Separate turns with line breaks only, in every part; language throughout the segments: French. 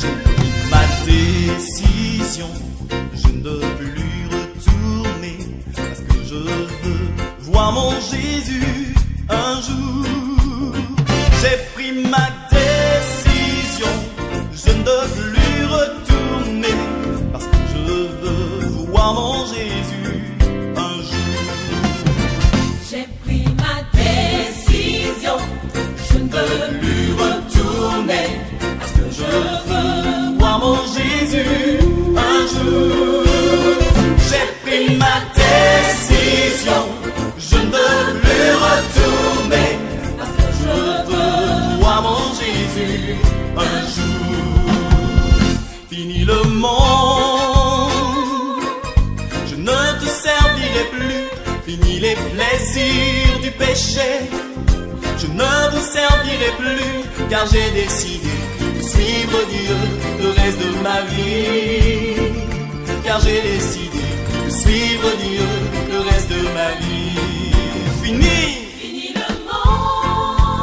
J'ai pris ma décision, je ne veux plus retourner, parce que je veux voir mon Jésus un jour. J'ai pris ma décision, je ne veux plus retourner, parce que je veux voir mon Jésus un jour.
J'ai pris ma décision, je ne veux plus retourner, parce que je veux
voir mon Jésus un jour. J'ai pris ma décision, je ne veux plus retourner, parce que je veux voir mon Jésus un jour. Fini le monde, je ne te servirai plus. Fini les plaisirs du péché, je ne vous servirai plus, car j'ai décidé de suivre Dieu le reste de ma vie. Car j'ai décidé de suivre Dieu le reste de ma vie. Fini
le monde,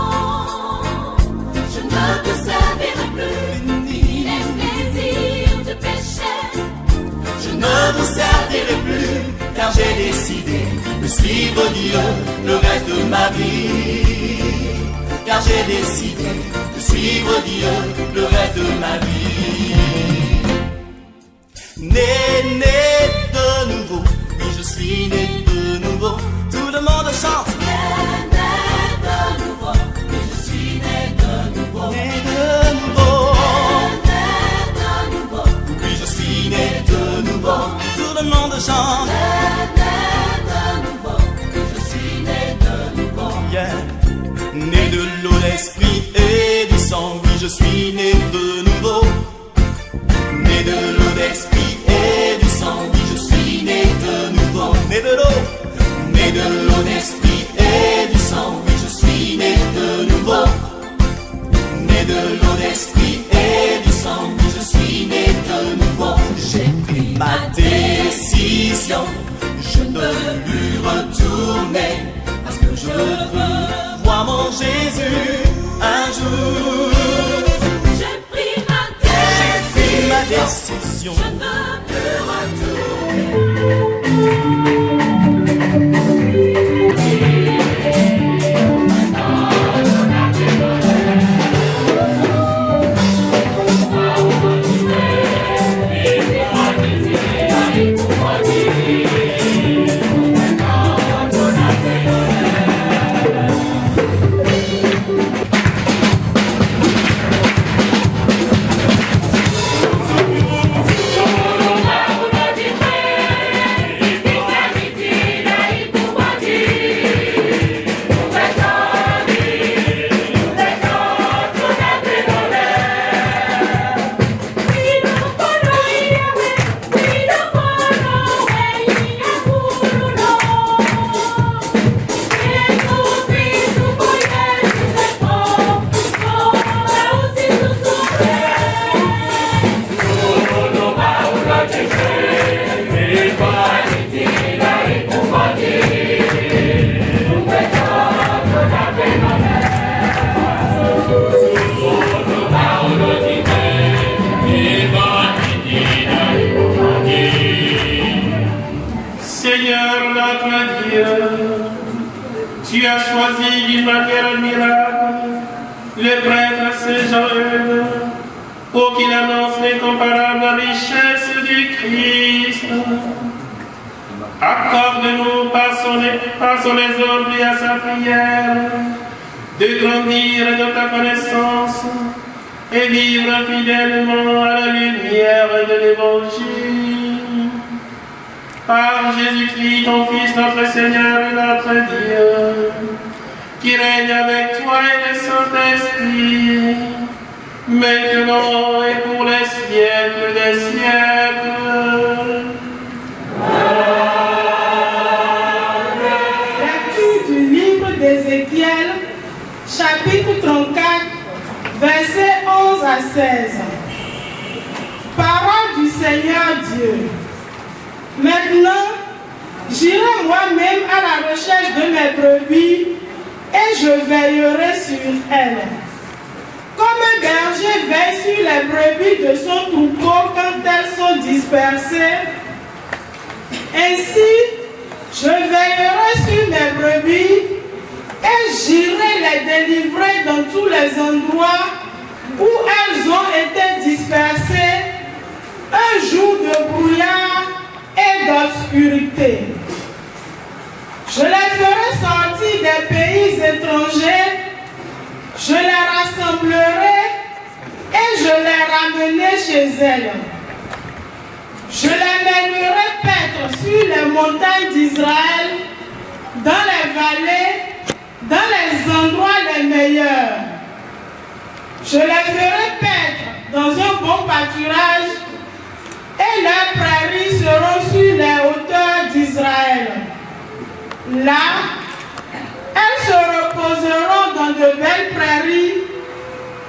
je ne te servirai plus. Fini les plaisirs du péché,
je ne vous servirai plus, car j'ai décidé de suivre Dieu le reste de ma vie. Car j'ai décidé de suivre Dieu le reste de ma vie. Né de nouveau, oui je suis né de nouveau. Tout le monde chante.
né de nouveau, oui je suis né de nouveau.
Né de nouveau,
Né de nouveau,
oui je suis né de nouveau. Tout le monde chante.
né de nouveau, oui je suis né de nouveau.
Yeah. Né de l'eau, l'esprit et du sang, oui je suis né de nouveau. Né de l'eau, l'esprit et du sang, oui je suis né de nouveau. Né de l'eau, l'esprit et du sang, oui je suis né de nouveau. Né de l'eau, l'esprit et du sang, oui je suis né de nouveau. J'ai pris ma décision, je ne veux plus retourner, parce que je veux voir mon Jésus un jour.
J'ai pris ma
décision,
je ne veux plus retourner.
Seigneur notre Dieu, tu as choisi d'une manière miracle le prêtre Saint Jean pour qu'il annonce l'incomparable richesse du Christ. Accorde-nous par son exemple et à sa prière de grandir dans ta connaissance et vivre fidèlement à la lumière de l'Évangile. Par Jésus-Christ, ton Fils, notre Seigneur et notre Dieu, qui règne avec toi et le Saint-Esprit, maintenant et pour les siècles des siècles.
Lecture du livre d'Ézéchiel, chapitre 34, versets 11 à 16. Parole du Seigneur Dieu. Maintenant, j'irai moi-même à la recherche de mes brebis et je veillerai sur elles. Comme un berger berger veille sur les brebis de son troupeau quand elles sont dispersées, ainsi je veillerai sur mes brebis et j'irai les délivrer dans tous les endroits où elles ont été dispersées, un jour de brouillard et d'obscurité. Je les ferai sortir des pays étrangers, je les rassemblerai et je les ramènerai chez elles. Je les mènerai paître sur les montagnes d'Israël, dans les vallées, dans les endroits les meilleurs. Je les ferai paître dans un bon pâturage et leurs prairies seront sur les hauteurs d'Israël. Là, elles se reposeront dans de belles prairies,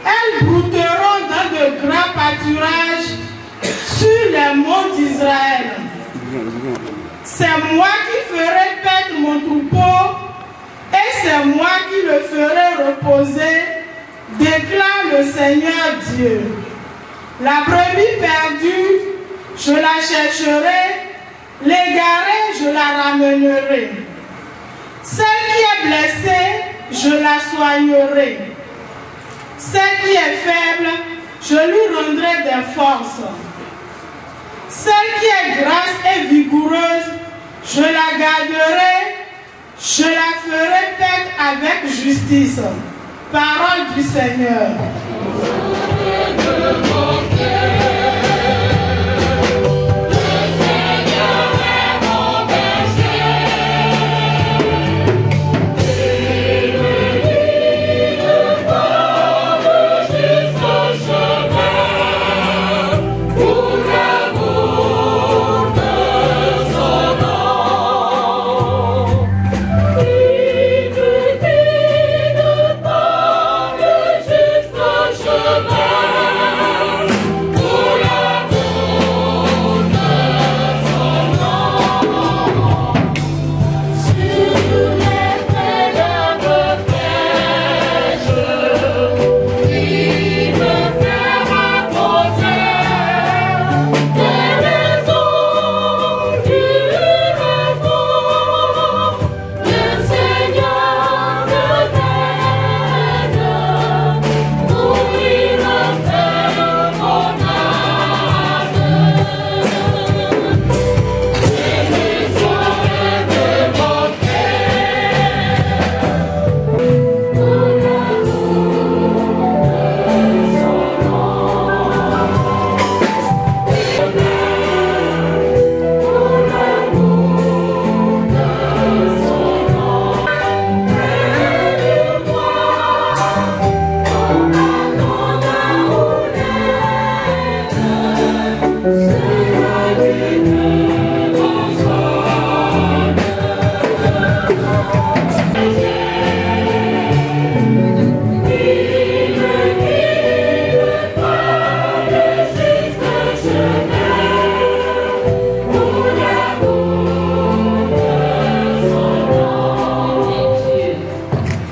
elles brouteront dans de grands pâturages sur les monts d'Israël. C'est moi qui ferai paître mon troupeau et c'est moi qui le ferai reposer, déclare le Seigneur Dieu. La brebis perdue, je la chercherai, l'égarée, je la ramènerai. Celle qui est blessée, je la soignerai. Celle qui est faible, je lui rendrai des forces. Celle qui est grasse et vigoureuse, je la garderai, je la ferai paître avec justice. Parole du Seigneur.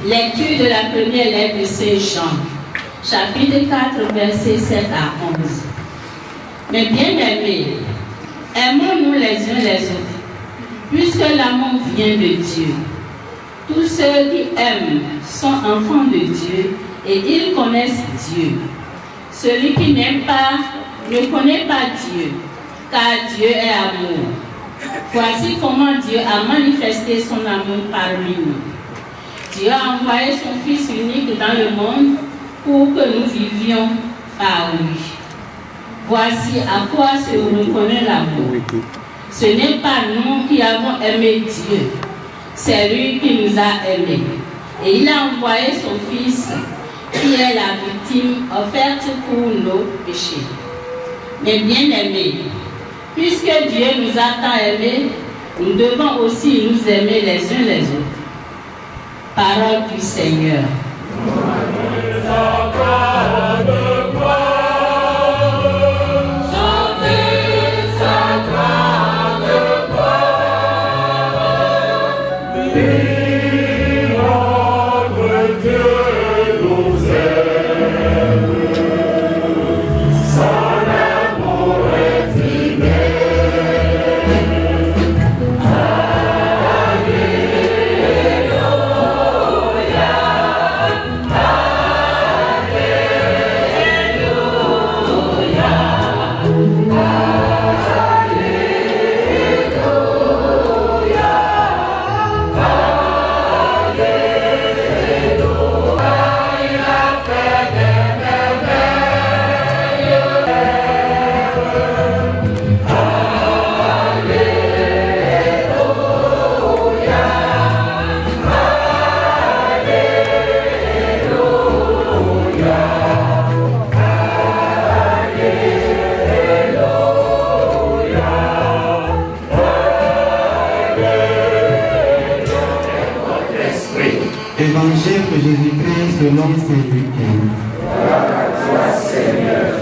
Lecture de la première lettre de Saint Jean, chapitre 4, versets 7 à 11. Mais bien-aimés, aimons-nous les uns les autres, puisque l'amour vient de Dieu. Tous ceux qui aiment sont enfants de Dieu et ils connaissent Dieu. Celui qui n'aime pas ne connaît pas Dieu, car Dieu est amour. Voici comment Dieu a manifesté son amour parmi nous. Dieu a envoyé son Fils unique dans le monde pour que nous vivions par lui. Voici à quoi se reconnaît l'amour. Ce n'est pas nous qui avons aimé Dieu, c'est lui qui nous a aimés. Et il a envoyé son Fils, qui est la victime offerte pour nos péchés. Mais bien aimés, puisque Dieu nous a tant aimés, nous devons aussi nous aimer les uns les autres. Parole du Seigneur.
Saint-Luc.
Gloire à toi, Seigneur.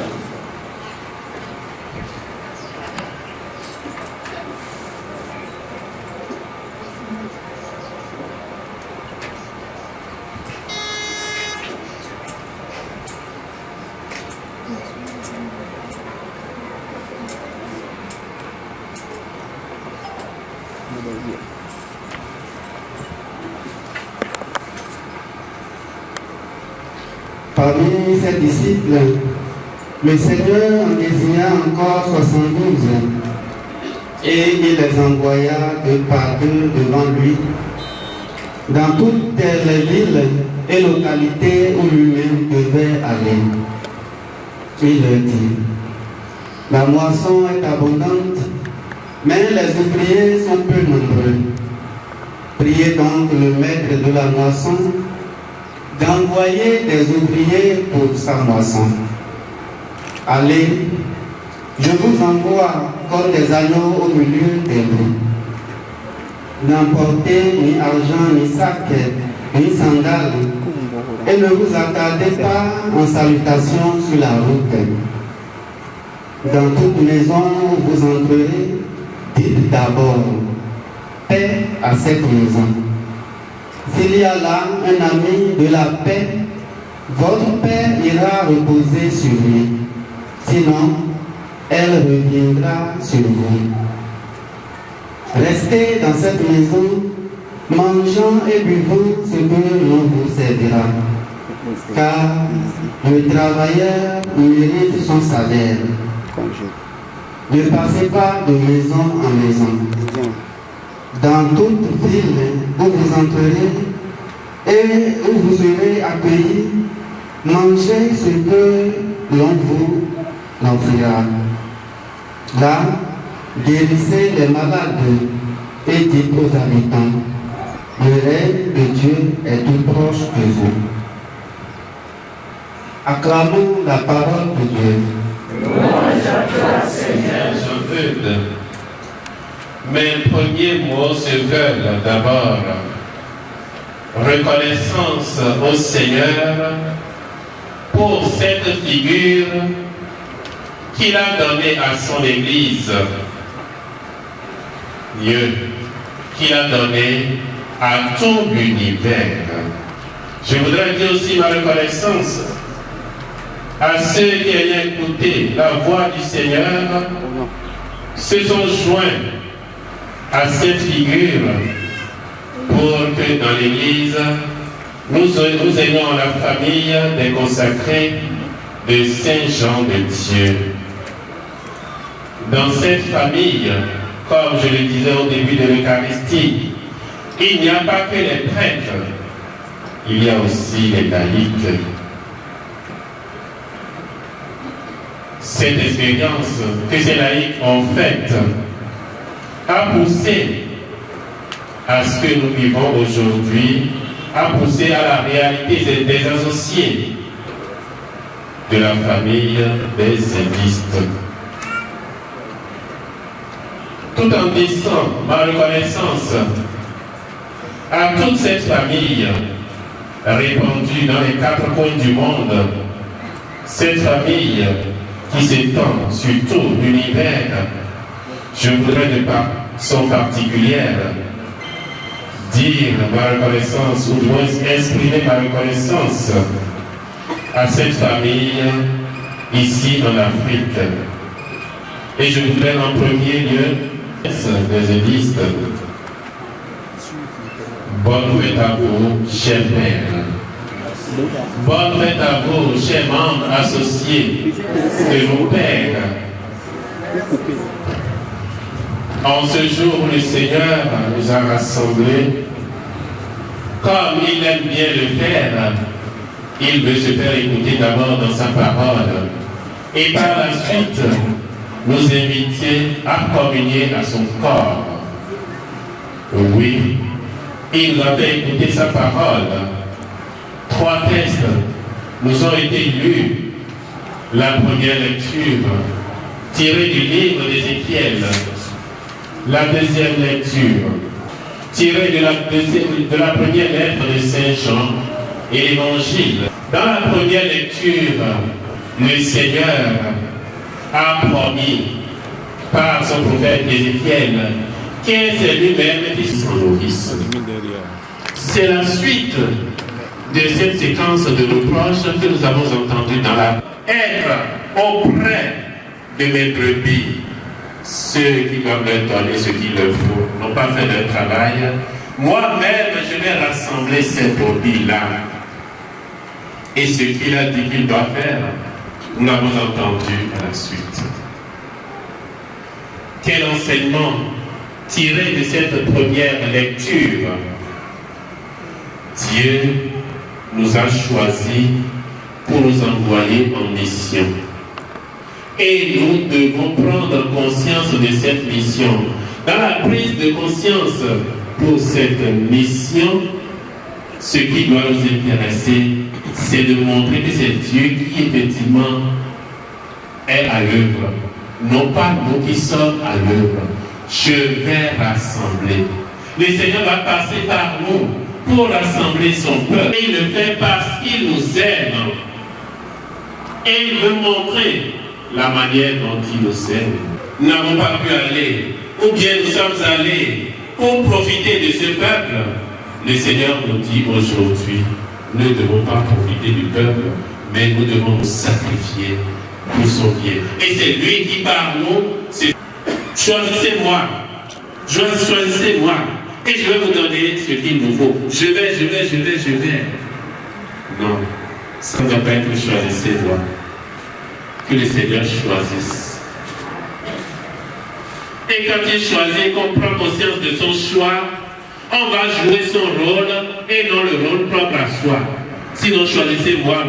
Parmi ses disciples, le Seigneur en désigna encore 72 et il les envoya deux par deux devant lui dans toutes les villes et localités où lui-même devait aller. Il leur dit: la moisson est abondante, mais les ouvriers sont peu nombreux. Priez donc le maître de la moisson d'envoyer des ouvriers pour sa moisson. Allez, je vous envoie comme des agneaux au milieu des loups. N'emportez ni argent, ni sac, ni sandales, et ne vous attardez pas en salutation sur la route. Dans toute maison où vous entrerez, dites d'abord: paix à cette maison. S'il y a là un ami de la paix, votre paix ira reposer sur lui. Sinon, elle reviendra sur vous. Restez dans cette maison, mangeant et buvant ce que l'on vous servira. Car le travailleur mérite son salaire. Ne passez pas de maison en maison. Dans toute ville où vous entrerez et où vous serez accueillis, mangez ce que l'on vous offrira. Là, guérissez les malades et dites aux habitants: le règne de Dieu est tout proche de vous. Acclamons la parole de Dieu.
Louange à toi, Seigneur.
Je veux. Mes premiers mots se veulent d'abord reconnaissance au Seigneur pour cette figure qu'il a donnée à son Église, Dieu qu'il a donné à tout l'univers. Je voudrais dire aussi ma reconnaissance à ceux qui ayant écouté la voix du Seigneur, se sont joints à cette figure pour que dans l'Église, nous ayons la famille des consacrés de Saint Jean de Dieu. Dans cette famille, comme je le disais au début de l'Eucharistie, il n'y a pas que les prêtres, il y a aussi les laïcs. Cette expérience que ces laïcs ont faite a poussé à ce que nous vivons aujourd'hui, a poussé à la réalité des associés de la famille des zélistes. Tout en disant ma reconnaissance à toute cette famille répandue dans les 4 coins du monde, cette famille qui s'étend sur tout l'univers, je voudrais de façon particulière dire ma reconnaissance, ou du moins exprimer ma reconnaissance à cette famille ici en Afrique. Et je voudrais en premier lieu des églises. Bonne fête à vous, chers pères. Bonne fête à vous, chers membres associés de vos pères. En ce jour où le Seigneur nous a rassemblés, comme il aime bien le faire, il veut se faire écouter d'abord dans sa parole et par la suite nous inviter à communier à son corps. Oui, il nous a fait écouter sa parole. 3 textes nous ont été lus. La première lecture tirée du livre d'Ézéchiel. La deuxième lecture tirée de la première lettre de Saint Jean et l'évangile Dans la première lecture, le Seigneur a promis par son prophète Ézéchiel que c'est lui-même qui s'en nourrisse. C'est la suite de cette séquence de reproches que nous avons entendue dans la... Être auprès de mes brebis, ceux qui doivent leur donner ce qu'il leur faut, n'ont pas fait leur travail. Moi-même, je vais rassembler ces brebis-là. Et ce qu'il a dit qu'il doit faire, nous l'avons entendu à la suite. Quel enseignement tiré de cette première lecture? Dieu nous a choisis pour nous envoyer en mission. Et nous devons prendre conscience de cette mission. Dans la prise de conscience pour cette mission, ce qui doit nous intéresser, c'est de montrer que c'est Dieu qui effectivement est à l'œuvre. Non pas nous qui sommes à l'œuvre. Je vais rassembler. Le Seigneur va passer par nous pour rassembler son peuple. Et il le fait parce qu'il nous aime. Et il veut montrer la manière dont il nous aime. Nous n'avons pas pu aller, ou bien nous sommes allés pour profiter de ce peuple. Le Seigneur nous dit aujourd'hui, nous ne devons pas profiter du peuple, mais nous devons nous sacrifier pour son bien. Et c'est lui qui par nous, c'est choisissez-moi, choisissez-moi, et je vais vous donner ce qu'il nous faut. Je vais. Non, ça ne doit pas être choisissez-moi. Que le Seigneur choisisse. Et quand il choisit, qu'on prend conscience de son choix, on va jouer son rôle et non le rôle propre à soi. Sinon, choisissez moi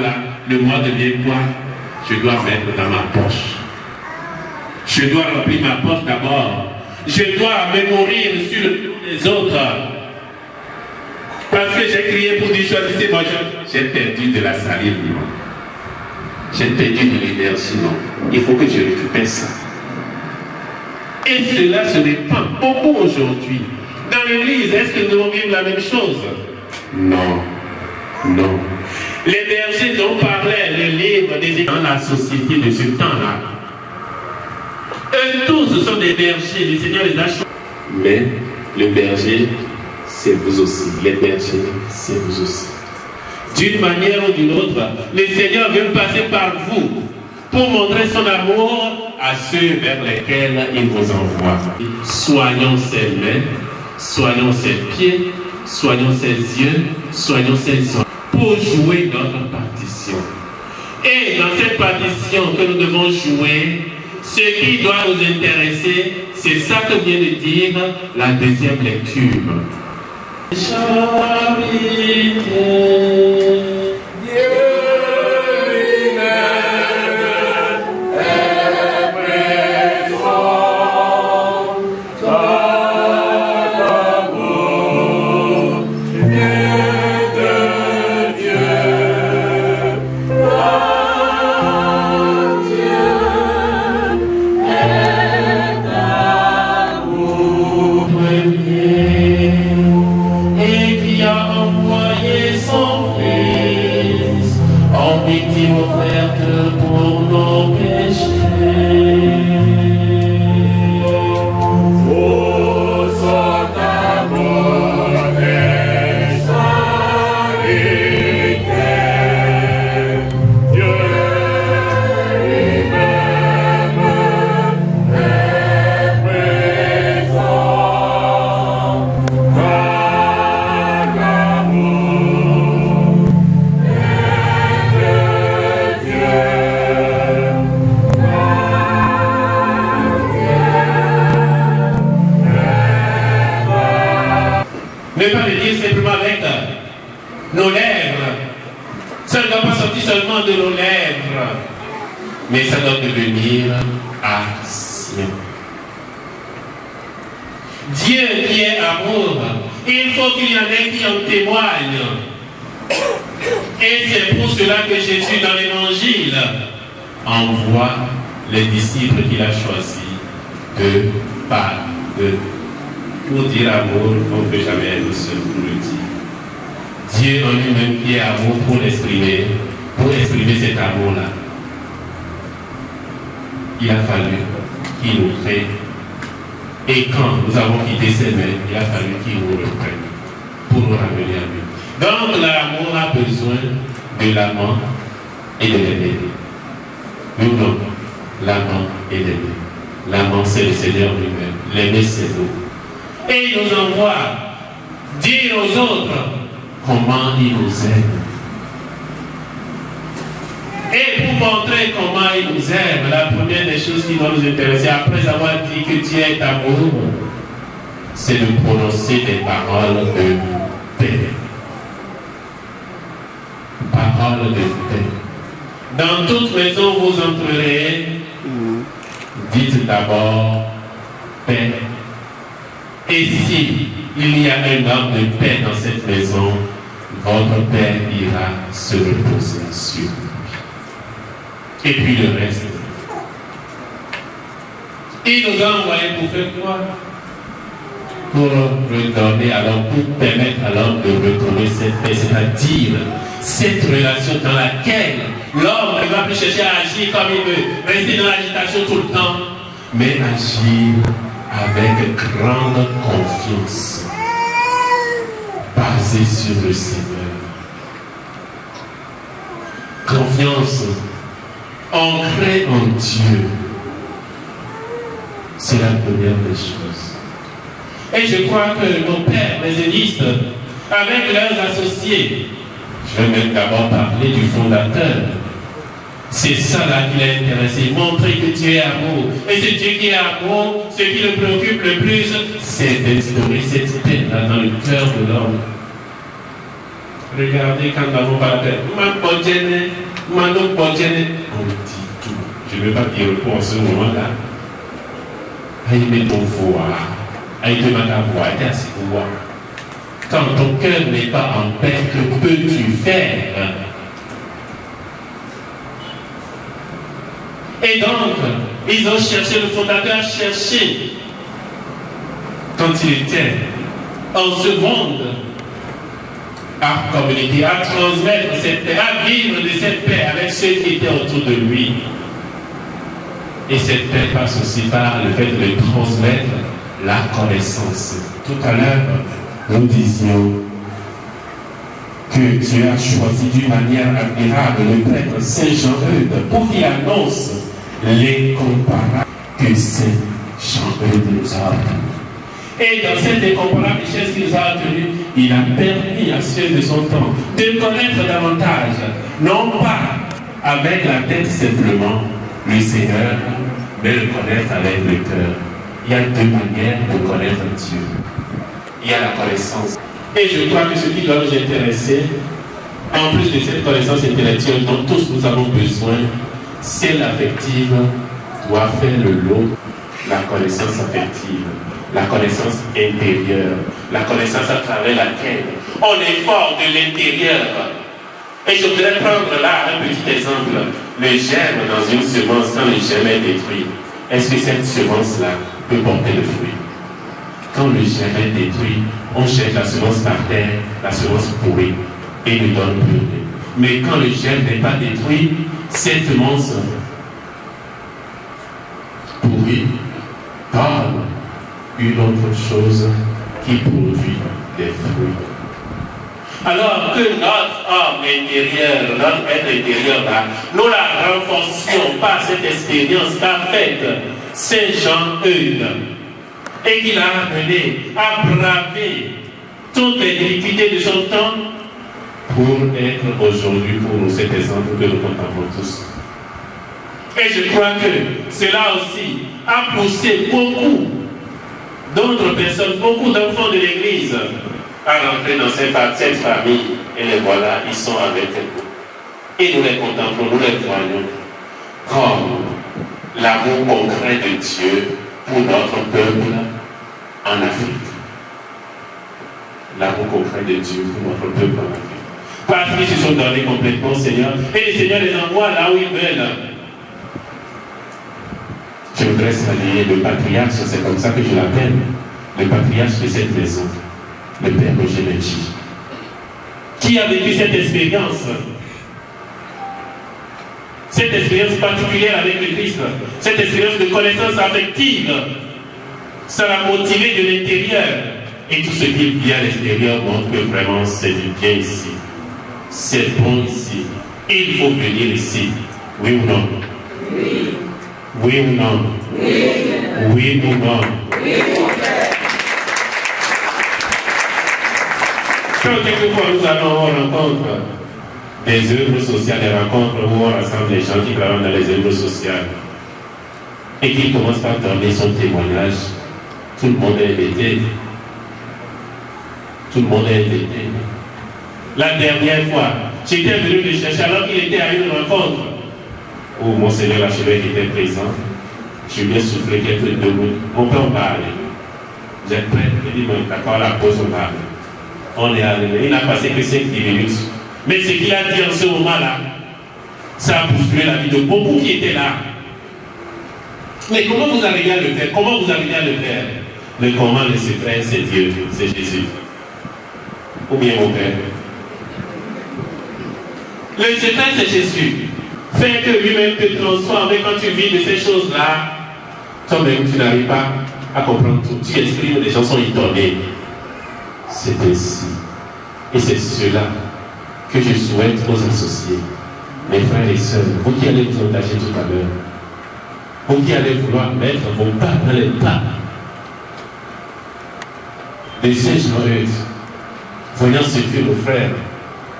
là, le moi devient quoi? Je dois mettre dans ma poche. Je dois remplir ma poche d'abord. Je dois me nourrir sur le dos des autres. Parce que j'ai crié pour dire choisissez-moi, j'ai perdu de la salive. J'ai perdu de l'énergie, non. Il faut que je récupère ça. Et cela se répand beaucoup aujourd'hui. Dans l'église, est-ce que nous vivons la même chose? Non. Non. Les bergers dont parlait le livre des dans la société de ce temps-là. Eux tous, ce sont des bergers. Le Seigneur les a choisis. Mais le berger, c'est vous aussi. Les bergers, c'est vous aussi. D'une manière ou d'une autre, le Seigneur veut passer par vous pour montrer son amour à ceux vers lesquels il vous envoie. Soignons ses mains, soignons ses pieds, soignons ses yeux, soignons ses oreilles pour jouer notre partition. Et dans cette partition que nous devons jouer, ce qui doit nous intéresser, c'est ça que vient de dire la deuxième lecture. Charité. Ne pas le dire simplement avec nos lèvres. Ça ne doit pas sortir seulement de nos lèvres, mais ça doit devenir action. Dieu qui est amour, il faut qu'il y en ait qui en témoignent. Et c'est pour cela que Jésus dans l'évangile envoie les disciples qu'il a choisis pour dire amour, on ne peut jamais être seul pour le dire. Dieu en lui-même qui est amour pour exprimer cet amour-là. Il a fallu qu'il nous crée. Et quand nous avons quitté ses mains, il a fallu qu'il nous reprenne pour nous ramener à lui. Donc l'amour a besoin de l'amant et de l'aimer. Nous non, l'amant et l'aimer. L'amant c'est le Seigneur lui-même. L'aimer c'est nous. Et il nous envoie dire aux autres comment il nous aime. Et pour montrer comment il nous aime, la première des choses qui doit nous intéresser, après avoir dit que Dieu est amour, c'est de prononcer des paroles de paix. Paroles de paix. Dans toute maison où vous entrerez, dites d'abord paix. Et si il y a un homme de paix dans cette maison, votre Père ira se reposer sur lui. Et puis le reste. Il nous a envoyés pour faire quoi? Pour redonner à l'homme, pour permettre à l'homme de retrouver cette paix, c'est-à-dire cette relation dans laquelle l'homme ne va plus chercher à agir comme il veut, rester dans l'agitation tout le temps, mais agir avec grande confiance, basée sur le Seigneur. Confiance ancrée en Dieu, c'est la première des choses. Et je crois que nos pères, les élistes, avec leurs associés, je vais même d'abord parler du fondateur. C'est ça là qui l'a intéressé, montrer que Dieu est amour. Et c'est Dieu qui est amour, ce qui le préoccupe le plus, c'est d'instaurer cette paix là dans le cœur de l'homme. Regardez quand nous avons parlé, on dit tout. Je ne vais pas dire pour ce moment-là. Aïe, mais ton voix, aïe, de ma voix, aïe, assez voix. Quand ton cœur n'est pas en paix, que peux-tu faire? Et donc, ils ont cherché, le fondateur a cherché, quand il était en ce monde, à communiquer, à transmettre cette paix, à vivre de cette paix avec ceux qui étaient autour de lui. Et cette paix passe aussi par le fait de transmettre la connaissance. Tout à l'heure, nous disions que Dieu a choisi d'une manière admirable le prêtre Saint Jean-Eudes pour qu'il annonce l'incomparable que Saint Jean-Eudes nous a obtenu. Et dans cette incomparable richesse qu'il nous a obtenue, il a permis à ceux de son temps de connaître davantage, non pas avec la tête simplement, le Seigneur, mais le connaître avec le cœur. Il y a deux manières de connaître Dieu. Il y a la connaissance. Et je crois que ce qui doit nous intéresser, en plus de cette connaissance intellectuelle dont tous nous avons besoin, celle affective doit faire le lot, la connaissance affective, la connaissance intérieure, la connaissance à travers laquelle on est fort de l'intérieur. Et je voudrais prendre là un petit exemple. Le germe dans une semence, quand le germe est détruit, est-ce que cette semence-là peut porter le fruit? Quand le germe est détruit, on jette la semence par terre, la semence pourrit et ne donne plus rien. Mais quand le germe n'est pas détruit, cette semence pourrit donne une autre chose qui produit des fruits. Alors que notre homme intérieur, notre être intérieur là, nous la renforcions par cette expérience qu'a faite Saint Jean-Eudes et qui l'a amené à braver toutes les difficultés de son temps pour être aujourd'hui pour nous cet exemple que nous contemplons tous. Et je crois que cela aussi a poussé beaucoup d'autres personnes, beaucoup d'enfants de l'Église à rentrer dans cette famille. Et les voilà, ils sont avec nous. Et nous les contemplons, nous les voyons comme l'amour concret de Dieu pour notre peuple en Afrique. L'amour concret de Dieu pour notre peuple en Afrique. Parce qu'ils se sont donnés complètement au Seigneur. Et le Seigneur les envoie là où ils veulent. Je voudrais saluer le patriarche, c'est comme ça que je l'appelle, le patriarche de cette maison, le Père Roger Menchi, qui a vécu cette expérience particulière avec le Christ, cette expérience de connaissance affective, ça l'a motivé de l'intérieur. Et tout ce qui vit à l'extérieur montre que vraiment c'est du bien ici. C'est bon ici. Et il faut venir ici. Oui ou non? Oui. Oui ou non? Oui. Oui ou non? Oui. Quand quelquefois nous allons en rencontre des œuvres sociales, des rencontres où on rassemble les gens qui travaillent dans les œuvres sociales et qui commencent par donner son témoignage, tout le monde est invité. Tout le monde est invité. La dernière fois, j'étais venu le chercher alors qu'il était à une rencontre où Monseigneur l'archevêque était présent. Je lui ai soufflé quelques 2 minutes. On peut en parler. J'ai prêt. Il dit, d'accord, la pause, on parle. On est arrivé. Il n'a passé que 5-10 minutes. Mais ce qu'il a dit en ce moment-là, ça a bousculé la vie de beaucoup qui étaient là. Mais comment vous arrivez à le faire? Comment vous arrivez à le faire? Le comment, le secret, c'est Dieu, c'est Jésus. Ou bien mon Père. Le secret, c'est Jésus. Faire que lui-même te transforme. Et quand tu vis de ces choses-là, toi-même, tu n'arrives pas à comprendre tout. Tu exprimes, les gens sont étonnés. C'est ainsi. Et c'est cela que je souhaite aux associés. Mes frères et sœurs, vous qui allez vous engager tout à l'heure, vous qui allez vouloir mettre vos pas dans les pas de ces gens, voyant ce que nos frères,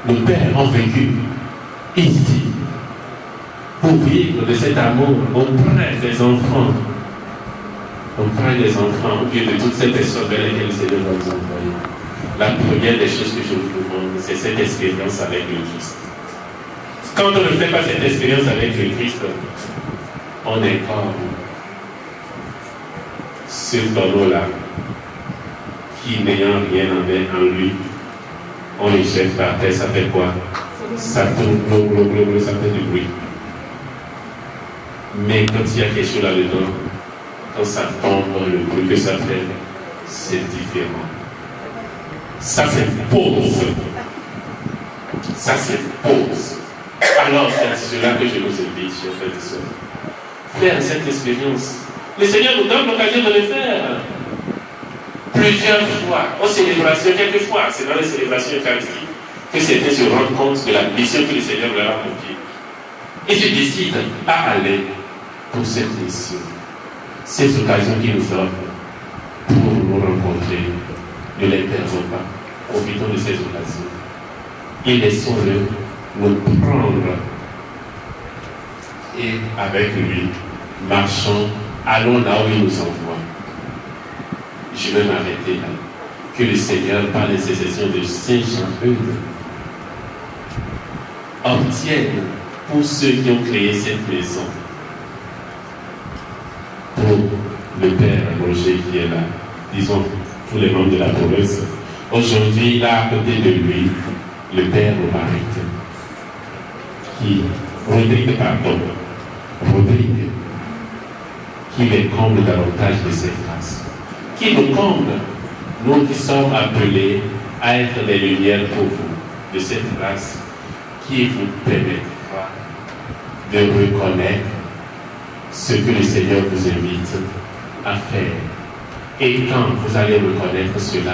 nos pères ont vécu ici, pour vivre de cet amour auprès des enfants, auprès des enfants, au lieu de toute cette essence vers laquelle le Seigneur va nous envoyer. La première des choses que je vous demande, c'est cette expérience avec le Christ. Quand on ne fait pas cette expérience avec le Christ, on est comme ce tonneau-là, qui n'ayant rien en lui, on les jette par terre, ça fait quoi? Ça tourne, ça fait du bruit. Mais quand il y a quelque chose là-dedans, quand ça tombe, le bruit que ça fait, c'est différent. Ça s'impose. Ça s'impose. Alors c'est cela que je vous invite, chers frères et sœurs. Faire cette expérience. Le Seigneur nous donne l'occasion de le faire. Plusieurs fois, aux célébrations, quelquefois, c'est dans les célébrations eucharistiques que certains se rendent compte de la mission que le Seigneur leur a confiée. Et se décident à aller pour cette mission. Ces occasions qui nous offrent pour nous rencontrer, ne les perdons pas. Profitons de ces occasions. Et laissons-le nous prendre. Et avec lui, marchons, allons là où il nous envoie. Je vais m'arrêter là. Que le Seigneur, par l'intercession de Saint Jean-Eudes, obtienne pour ceux qui ont créé cette maison, pour le Père Roger qui est là, disons tous les membres de la province. Aujourd'hui, là à côté de lui, le Père Romaric, Rodrigue, qui les comble davantage de ses grâces, qui nous comble, nous qui sommes appelés à être des lumières pour vous, de cette grâce qui vous permettra de reconnaître ce que le Seigneur vous invite à faire. Et quand vous allez reconnaître cela,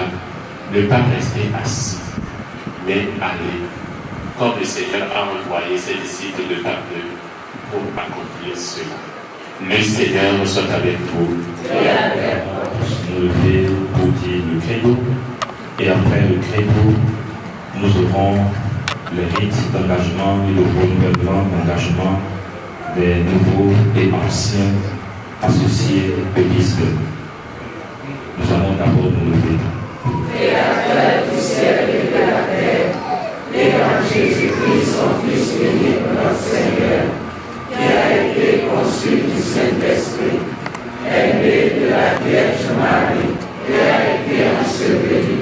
ne pas rester assis, mais aller, comme le Seigneur a envoyé ses disciples de par deux pour accomplir cela. Le Seigneur soit avec vous.
Nous lever pour dire le credo, et après le credo, nous aurons le rite d'engagement et le renouvellement d'engagement des nouveaux et anciens associés épisques. Nous allons d'abord nous lever.
Créateur du ciel et de la terre, et en Jésus-Christ, son Fils unique, notre Seigneur, qui a été conçu du Saint-Esprit, est né de la Vierge Marie, et a été enseveli,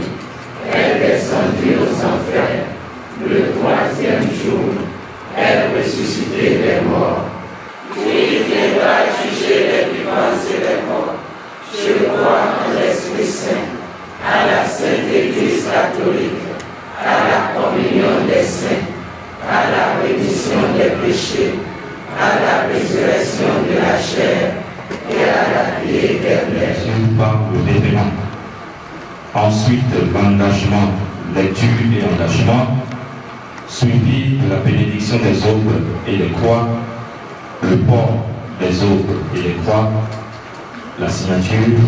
est descendu aux enfers, le troisième jour, est ressuscité des morts, puis viendra juger les vivants et les morts. Je crois en l'Esprit Saint, à la Sainte Église catholique, à la communion des saints, à la rémission des péchés, à la résurrection de la chair et à la vie éternelle.
Par le révérend. Ensuite, l'engagement, lecture et engagement, suivi de la bénédiction des aubes et des croix, le port des aubes et des croix, la signature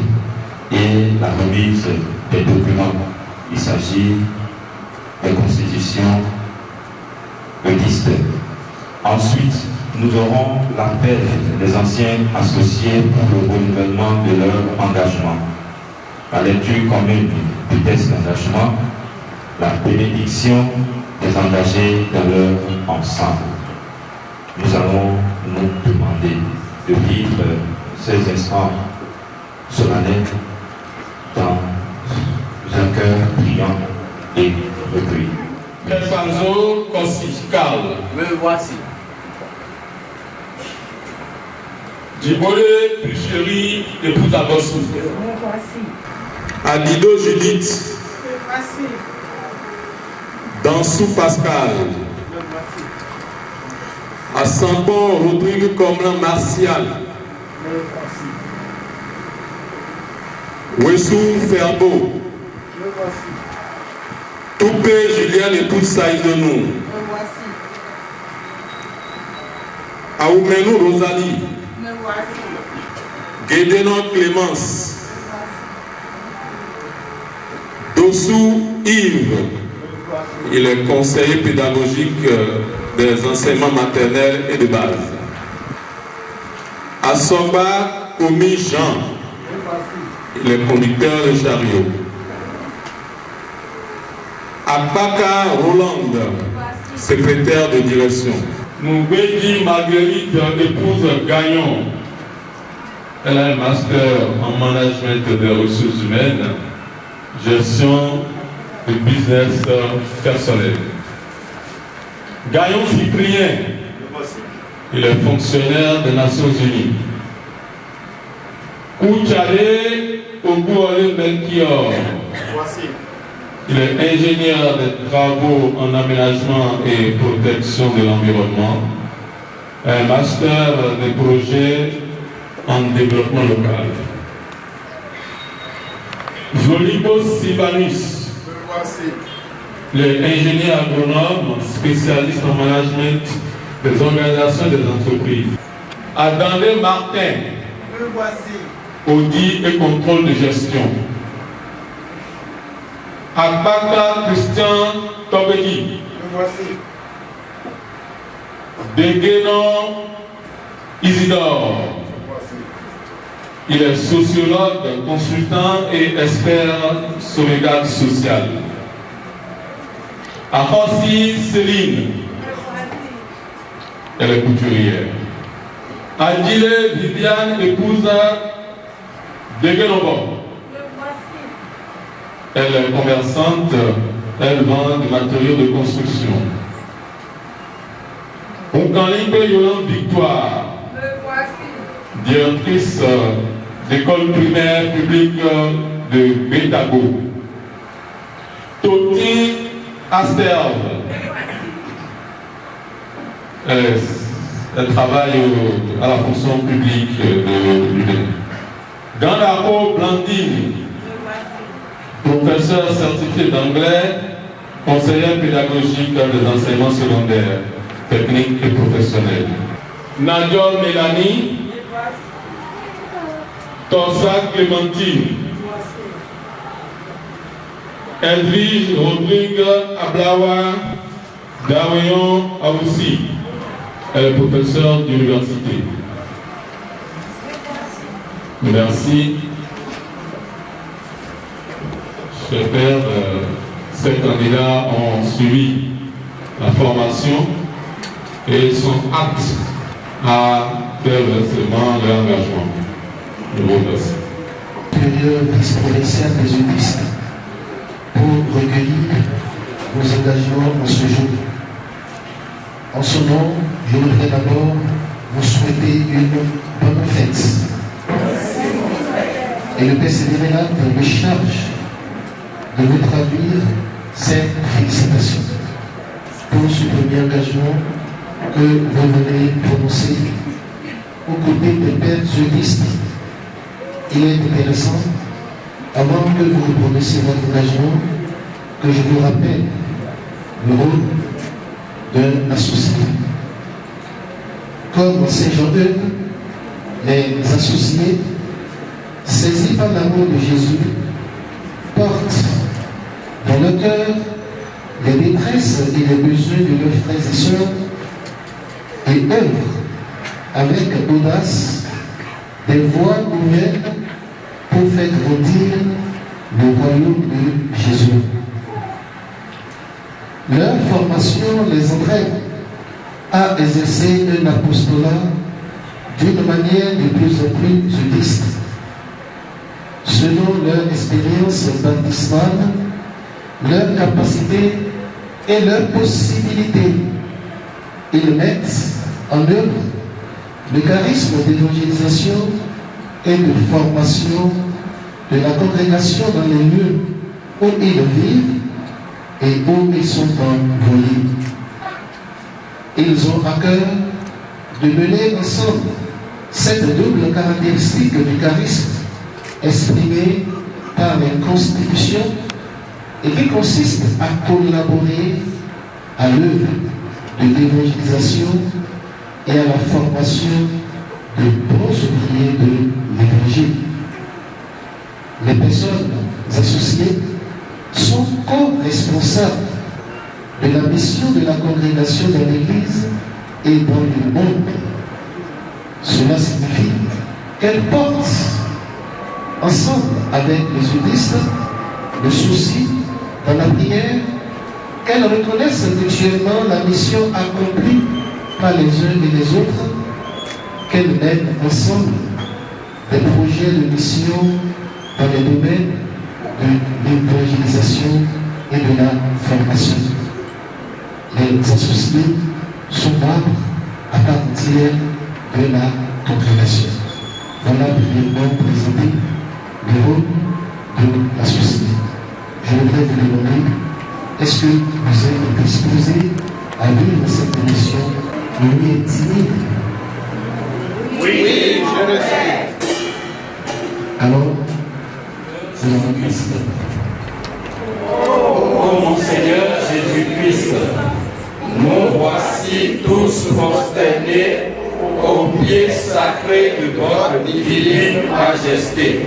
et la remise des documents. Il s'agit de constitution, de liste. Ensuite, nous aurons l'appel des anciens associés pour le renouvellement de leur engagement, la lecture commune du texte d'engagement, la bénédiction des engagés dans leur ensemble. Nous allons nous demander de vivre ces instants solennels dans un cœur brillant et recueilli.
Kefanzo Kosikal.
Me voici.
Djibole Pucherie, épouse Abossou.
Me voici.
Adido Judith.
Me voici.
Dansou Pascal.
Me voici.
Assambon Rodrigue Comlan Martial.
Me voici.
Wessou Ferbo.
Me voici.
Toupé Julien épouse Saïdonou.
Me voici.
Aoumenou Rosalie.
Me voici.
Guédénon Clémence. Dossou Yves. Il est conseiller pédagogique des enseignements maternels et de base. Assoba Omi Jean. Il est conducteur de chariot. Abaka Roland, secrétaire de direction. Moubedi Marguerite, épouse Gagnon. Elle a un master en management des ressources humaines, gestion de business personnel. Gagnon Cyprien, il est fonctionnaire des Nations Unies. Kouchale Ogouole Melchior, il est ingénieur des travaux en aménagement et protection de l'environnement, un master des projets en développement local. Zolibos Sivanus, il est ingénieur agronome, spécialiste en management des organisations et des entreprises. Adandé Martin, audit et contrôle de gestion. Abaka Christian Tobedi, Deguénon Isidore, il est sociologue, consultant et expert sauvegarde sociale. Afonsi Céline, elle est couturière. Adile Viviane, épouse Deguénon. Elle est commerçante, elle vend des matériaux de construction. Onkanlipe Yolande Victoire, directrice d'école primaire publique de Bétago. Toti Asterve, elle travaille à la fonction publique de l'UDN. Gandako Blandine, professeur certifié d'anglais, conseiller pédagogique des enseignements secondaires, techniques et professionnels. Nadiol Mélanie, Torsa Clémentine, Edwige Rodrigue Ablawa Daweyon Aoussi, elle est professeure d'université. Merci. Chers pères, ces candidats ont suivi la formation et sont aptes à faire versement leur engagement. Je vous remercie.
Supérieur vice-provincial des UDISC pour recueillir vos engagements en ce jour. En son nom, je voudrais d'abord vous souhaiter une bonne fête. Et le Père Cédérénat me charge de vous traduire ces félicitations. pour ce premier engagement que vous venez prononcer aux côtés des pères juristes. Il est intéressant, avant que vous prononciez votre engagement, que je vous rappelle le rôle d'un associé. Comme Saint Jean-Eudes, les associés, saisis par l'amour de Jésus, portent dans le cœur les détresses et les besoins de leurs frères et sœurs et œuvrent avec audace des voies ouvertes pour faire grandir le royaume de Jésus. Leur formation les entraîne à exercer un apostolat d'une manière de plus en plus sudiste. Selon leur expérience baptismale, leur capacité et leurs possibilités, ils mettent en œuvre le charisme d'évangélisation et de formation de la congrégation dans les lieux où ils vivent et où ils sont envoyés. Ils ont à cœur de mener ensemble cette double caractéristique du charisme exprimée par les constitutions et qui consiste à collaborer à l'œuvre de l'évangélisation et à la formation de bons ouvriers de l'évangile. Les personnes associées sont co-responsables de la mission de la congrégation dans l'Église et dans le monde. Cela signifie qu'elles portent ensemble avec les sudistes le souci dans la prière, qu'elles reconnaissent mutuellement la mission accomplie par les uns et les autres, qu'elles mènent ensemble des projets de mission dans les domaines de l'évangélisation et de la formation. Les associés sont membres à part entière de la congrégation. Voilà brièvement présenté le rôle de la société. Je voudrais vous demander, est-ce que vous êtes disposé à vivre cette mission? Vous êtes timide?
Oui, je le sais.
Alors, c'est dans Christ.
Ô mon Seigneur Jésus-Christ, nous voici tous prosternés aux pieds sacrés de votre divine majesté,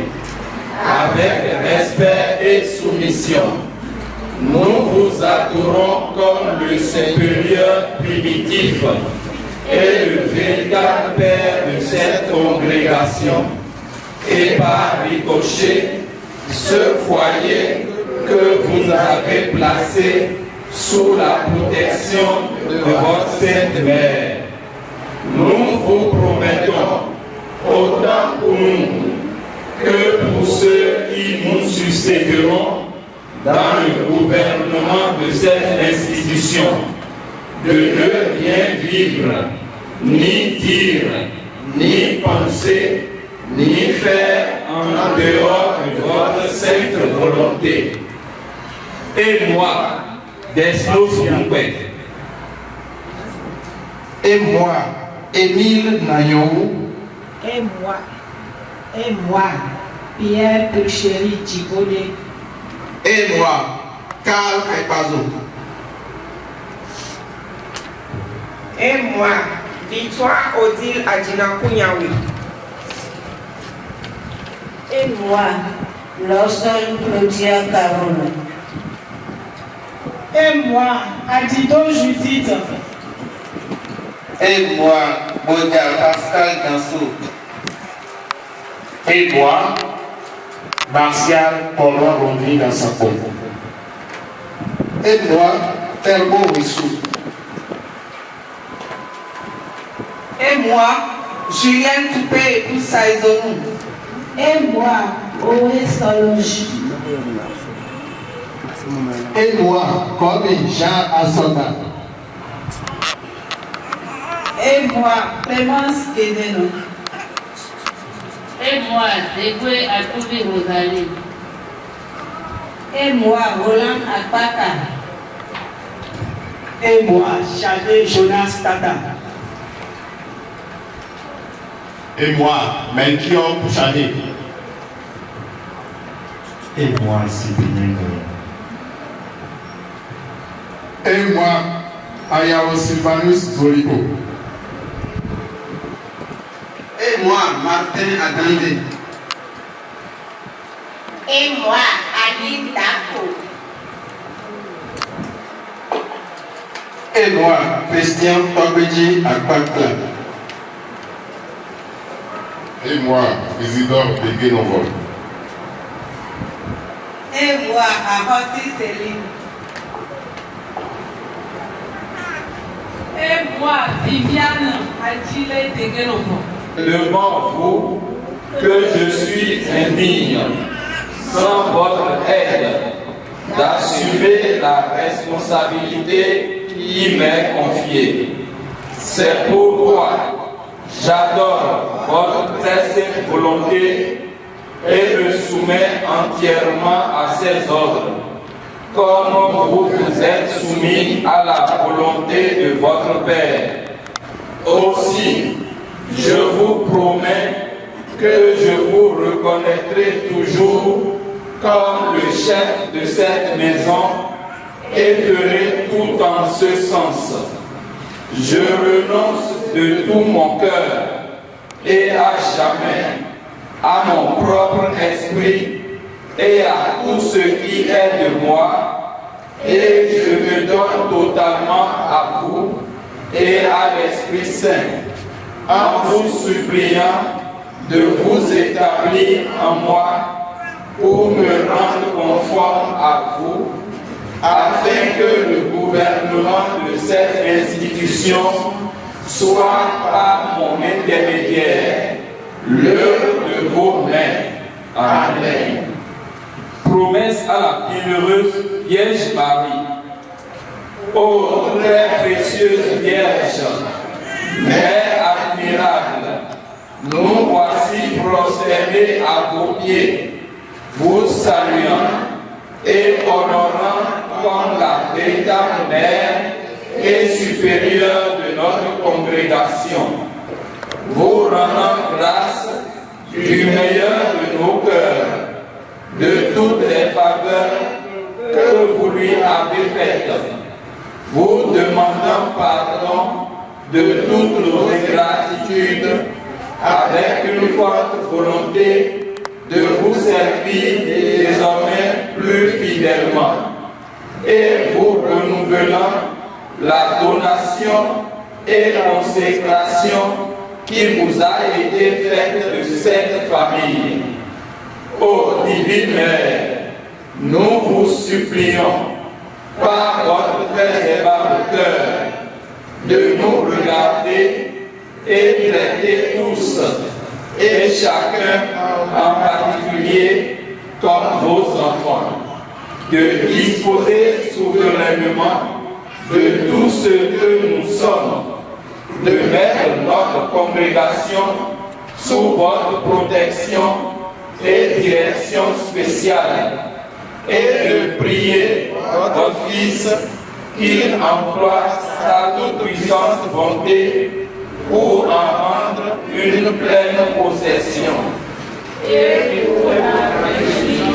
avec respect et soumission. Nous vous adorons comme le supérieur primitif et le véritable Père de cette congrégation. Et par ricochet, ce foyer que vous avez placé sous la protection de votre Sainte Mère. Nous vous promettons, autant pour nous que pour ceux qui nous succéderont dans le gouvernement de cette institution, de ne rien vivre, ni dire, ni penser, ni faire en dehors de votre sainte volonté. Et moi, Desnos Moukwek.
Et moi, Émile Nayon.
Et moi, Pierre Péchéry Djibodé.
Et moi, Karl Kaipazo.
Et moi, Victoire Odile Adjina Kounyaoui.
Et moi, Lawson Claudia Caron.
Et moi, Adido Judith.
Et moi, Bodia Pascal Gansou.
Et moi, Martial Paulin Rondry dans sa peau.
Et moi, Terbo Wissou.
Et moi, Julien Toupé et Poussaïzonou.
Et moi, Owe Solonge.
Et moi, comme Jean Assonda.
Et moi, Clémence Kedeno.
Et moi, Degwe Atoubi Rosalie.
Et moi, Roland Akpaka.
Et moi, Chadé Jonas Tata.
Et moi, Melchior Pouchané.
Et moi, Cyprien Goyen.
Et moi, Ayao Sylvanus Zolipo.
Et moi, Martin Adandé.
Et moi, Alice Dako.
Et moi, Christian Obedji Akpakla.
Et moi, Isidore Beguenovo.
Et moi, Ahossi Céline.
Et moi, Viviane Adjile Deguenovo.
Devant vous, que je suis indigne, sans votre aide, d'assumer la responsabilité qui m'est confiée. C'est pourquoi j'adore votre très sainte volonté et me soumets entièrement à ses ordres, comme vous vous êtes soumis à la volonté de votre Père. Aussi, je vous promets que je vous reconnaîtrai toujours comme le chef de cette maison et ferai tout en ce sens. Je renonce de tout mon cœur et à jamais à mon propre esprit et à tout ce qui est de moi, et je me donne totalement à vous et à l'Esprit Saint, en vous suppliant de vous établir en moi pour me rendre conforme à vous, afin que le gouvernement de cette institution soit par mon intermédiaire l'œuvre de vos mains. Amen.
Promesse à la bienheureuse Vierge Marie.
Ô très précieuse Vierge, Mère admirable, nous voici prosternés à vos pieds, vous saluant et honorant comme la véritable mère et supérieure de notre congrégation, vous rendant grâce du meilleur de nos cœurs, de toutes les faveurs que vous lui avez faites, vous demandant pardon de toutes nos ingratitudes, avec une forte volonté de vous servir désormais plus fidèlement, et vous renouvelant la donation et consécration qui vous a été faite de cette famille. Ô divine Mère, nous vous supplions, par votre très aimable cœur, de nous regarder et traiter tous et chacun en particulier comme vos enfants, de disposer souverainement de tout ce que nous sommes, de mettre notre congrégation sous votre protection et direction spéciale, et de prier votre Fils qu'il emploie sa toute-puissante bonté pour en rendre une pleine possession. Et pour la réussir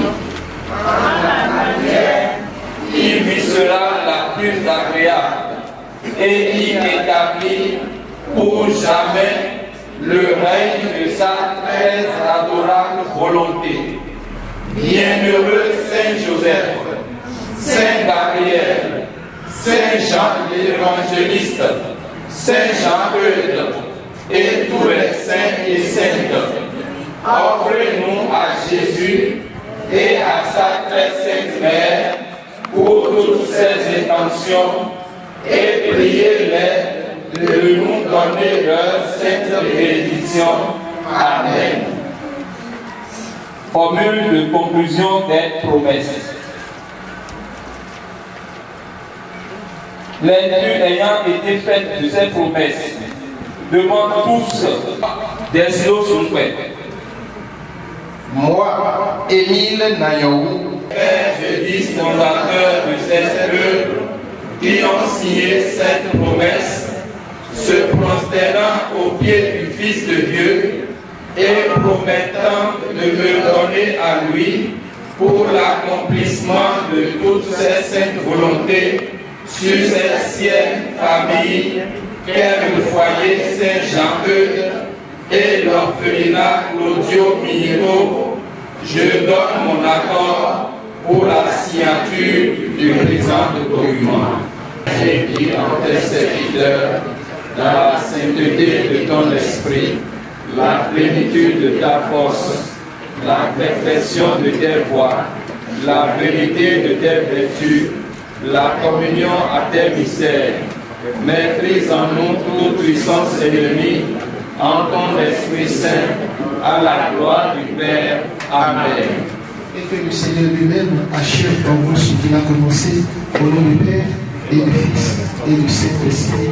en la manière qui lui sera la plus agréable et qui établit pour jamais le règne de sa très adorable volonté. Bienheureux Saint Joseph, Saint Gabriel, Saint Jean l'évangéliste, Saint Jean-Eudes et tous les saints et saintes, offrez-nous à Jésus et à sa très sainte mère pour toutes ces intentions et priez-les de nous donner leur sainte bénédiction. Amen.
Formule de conclusion des promesses. Lecture ayant été faite de ces promesses devant tous des slots souhaits.
Moi, Émile Nayaou,
Père, je dis fondateur de cette œuvre, qui ont signé cette promesse, se prosternant aux pieds du Fils de Dieu et promettant de me donner à lui pour l'accomplissement de toutes ces saintes volontés sur ces anciennes familles qu'est le foyer Saint-Jean-Eudes et l'orphelinat Claudio Minimo. Je donne mon accord pour la signature du présent document. J'ai dit en tes serviteurs, dans la sainteté de ton esprit, la plénitude de ta force, la perfection de tes voies, la vérité de tes vertus, la communion à tes mystères, maîtrise en nous toute puissance ennemie, en ton Esprit Saint, à la gloire du Père. Amen.
Et que le Seigneur lui-même achève en vous ce qu'il a commencé, au nom du Père et du Fils et du Saint-Esprit.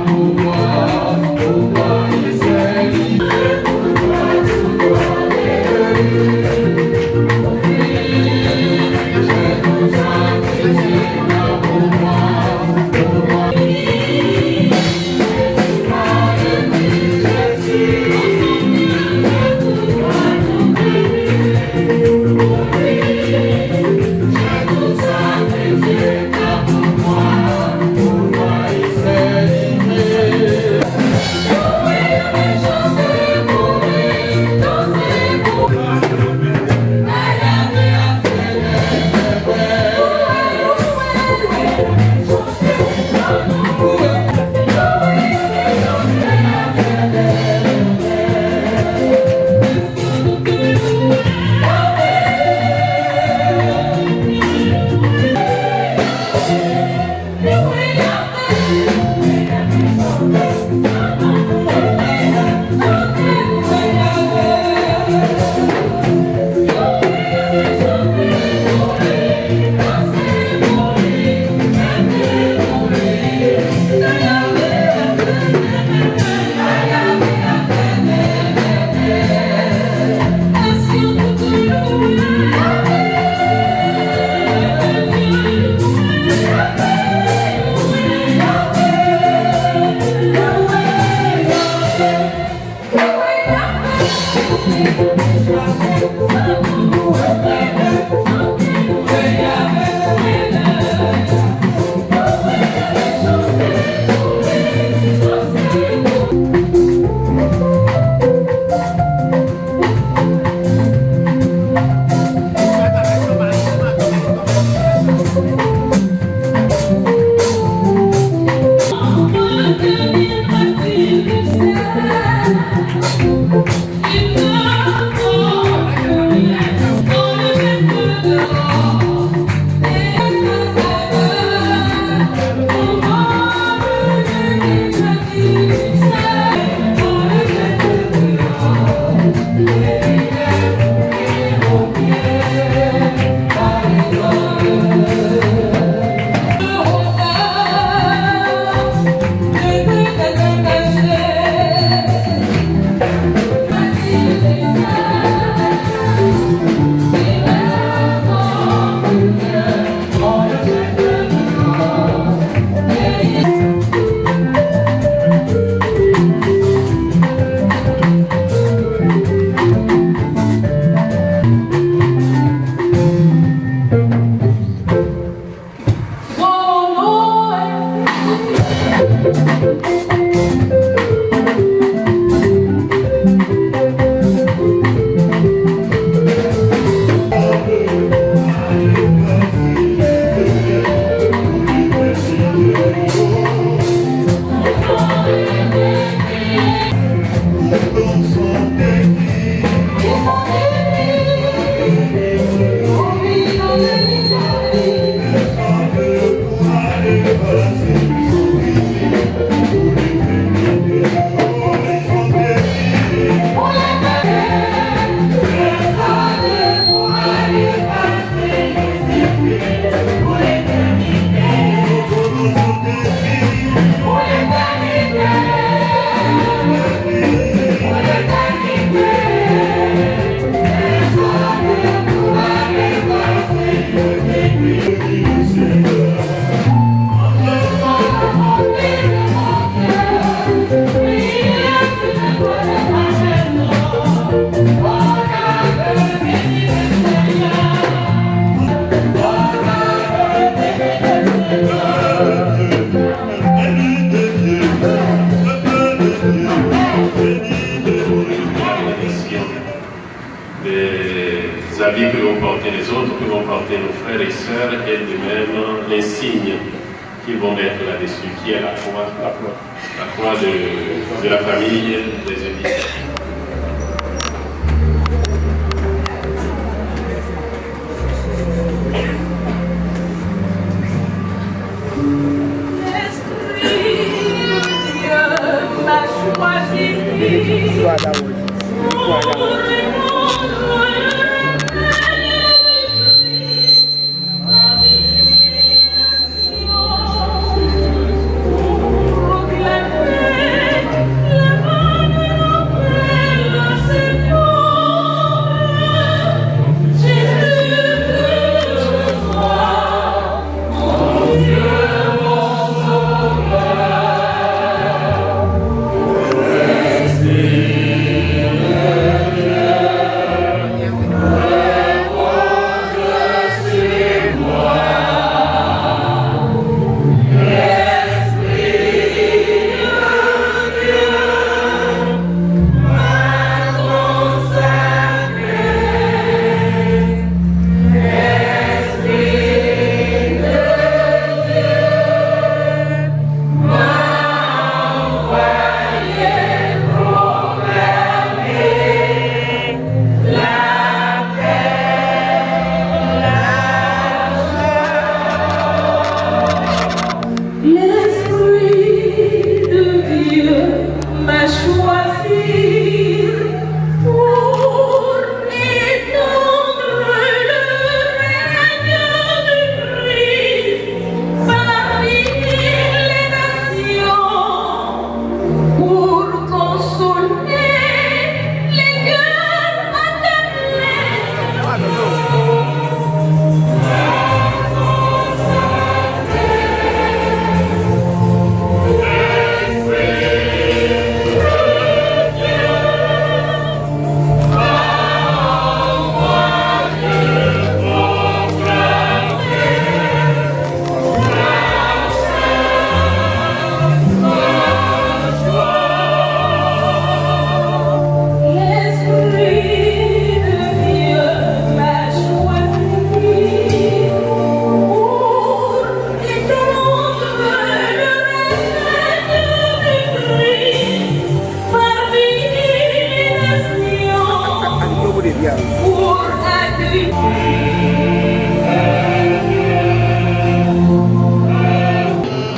Pour moi,
les habits que vont porter les autres, que vont porter nos frères et sœurs, et de même les signes qui vont mettre là-dessus, qui est la croix de la famille des éditions.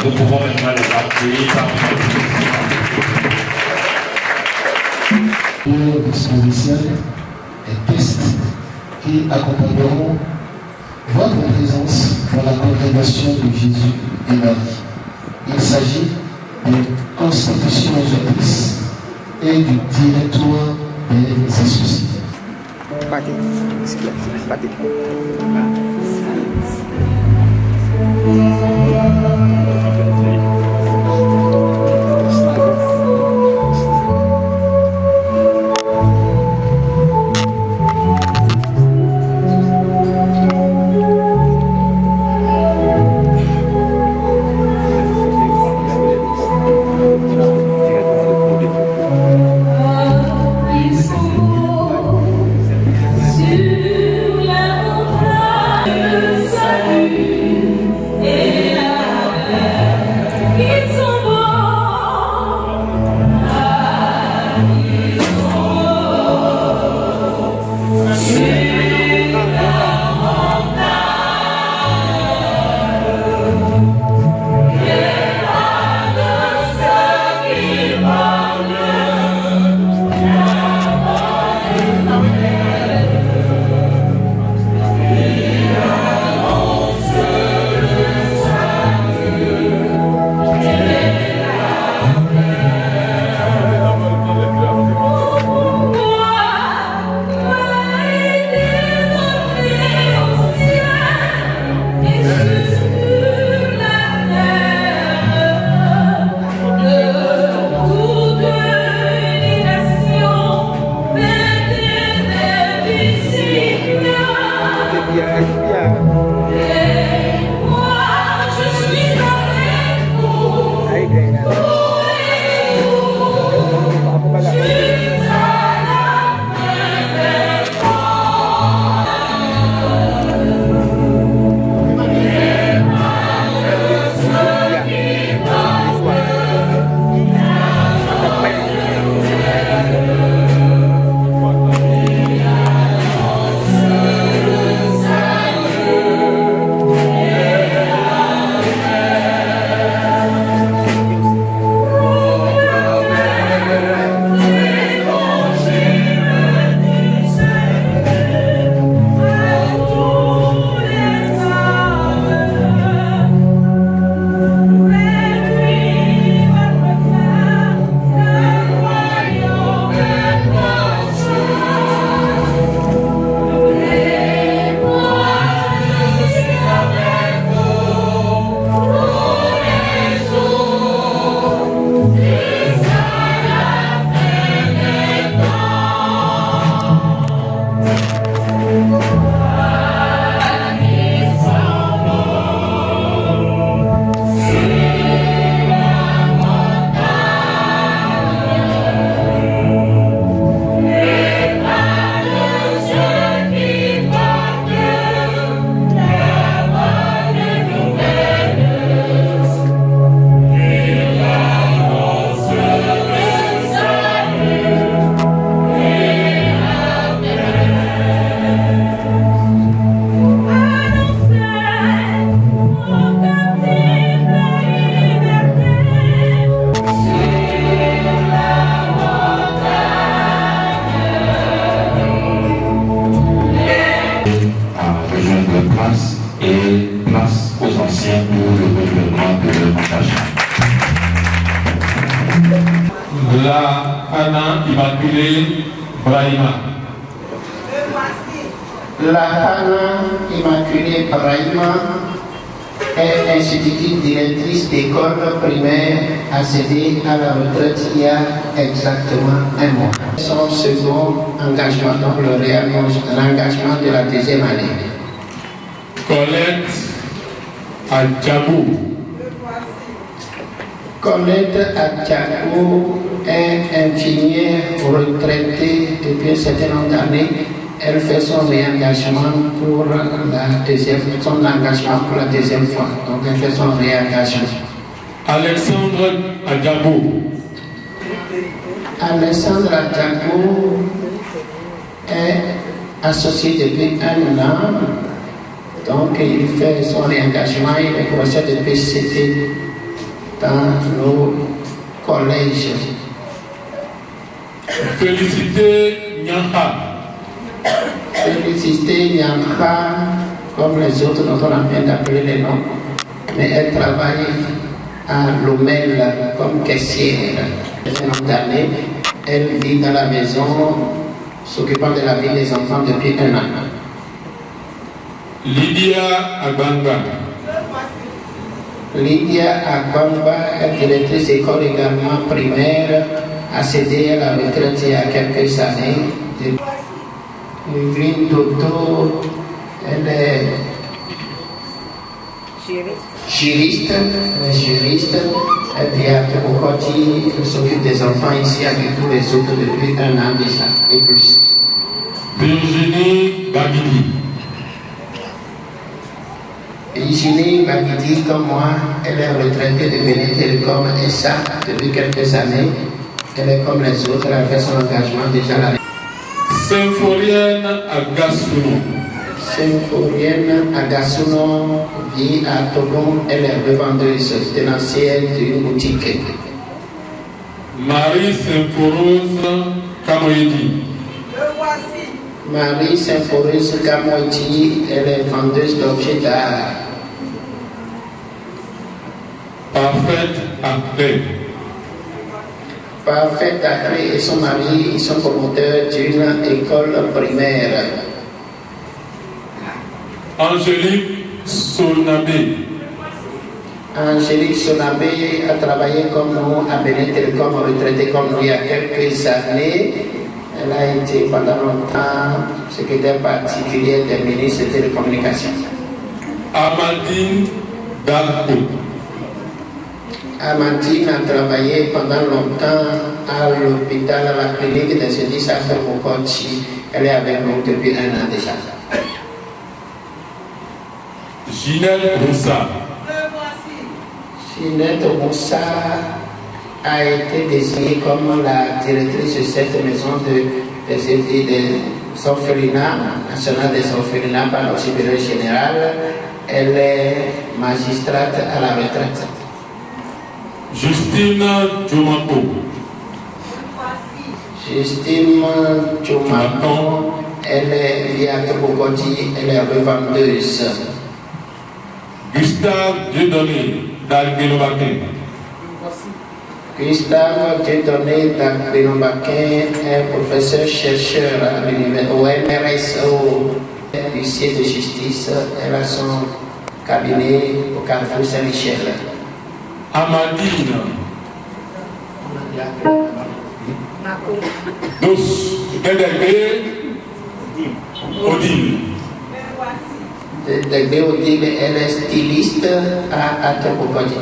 Nous pouvons maintenant les accueillir
Pour disposition et tests qui accompagneront votre présence dans la congrégation de Jésus et Marie. Il s'agit de constitutions autrices et du directoire des associés.
Salut et la paix.
Brahima.
La Hana Immaculée Brahima est institutrice directrice d'école primaire accédée à la retraite il y a exactement un mois. Son second engagement, donc l'engagement de la deuxième année.
Colette Adjabou.
Colette Adjabou est infirmière retraitée depuis un certain nombre d'années. Elle fait son réengagement pour son engagement pour la deuxième fois. Donc elle fait son réengagement.
Alexandre Adjabou.
Alexandre Adjabou est associé depuis un an. Donc il fait son réengagement, il est professeur de PCT dans nos collèges.
Félicité Nyanha.
Félicité Nyanha, comme les autres dont on a bien d'appeler les noms, mais elle travaille à Lomel comme caissière. D'années, elle vit dans la maison, s'occupant de la vie des enfants depuis un an.
Lydia Agbamba.
Lydia Agbamba est directrice d'école également primaire, accédée à la retraite il y a quelques années. Green Toto, elle est juriste, elle vit à Tokokoti, elle s'occupe des enfants ici avec tous les autres depuis un an déjà et plus.
Virginie Babidi.
Virginie Babidi, comme moi, elle est retraitée de Bénin Télécom et ça depuis quelques années. Elle est comme les autres, elle a fait son engagement déjà l'année.
Symphorienne Agassuno.
Symphorienne Agassuno vit à Togon, elle est revendeuse tenancière d'une boutique.
Marie Symphorose Kamoïdi.
Marie Symphorose Kamoïdi, elle est vendeuse d'objets d'art.
Parfaite Après.
Parfaite Après et son mari, ils sont promoteurs d'une école primaire.
Angélique Sonabé.
Angélique Sonabé a travaillé comme nous à Bénin Télécom, retraitée comme nous il y a quelques années. Elle a été pendant longtemps secrétaire particulière des ministres des télécommunications.
Amandine Dalpo.
Amandine a travaillé pendant longtemps à l'hôpital, à la clinique des services à Fermocochi. Elle est avec nous depuis un an déjà.
Ginette Roussa.
Ginette Roussa a été désignée comme la directrice de cette maison des orphelinats, nationale des orphelinats par le supérieur général. Elle est magistrate à la retraite.
Justine Djoumako.
Justine Djoumako, elle est via Tokokoti, elle est revendeuse.
Gustave Dieudonné d'Albino-Baquin.
Gustave Dieudonné d'Albino-Baquin est professeur chercheur à l'université au MRS, au huissier de justice. Elle a son cabinet au Carrefour Saint-Michel.
Amandine Douce Dédégbé Odile.
Dédégbé Odile, elle est styliste à Tokokoti.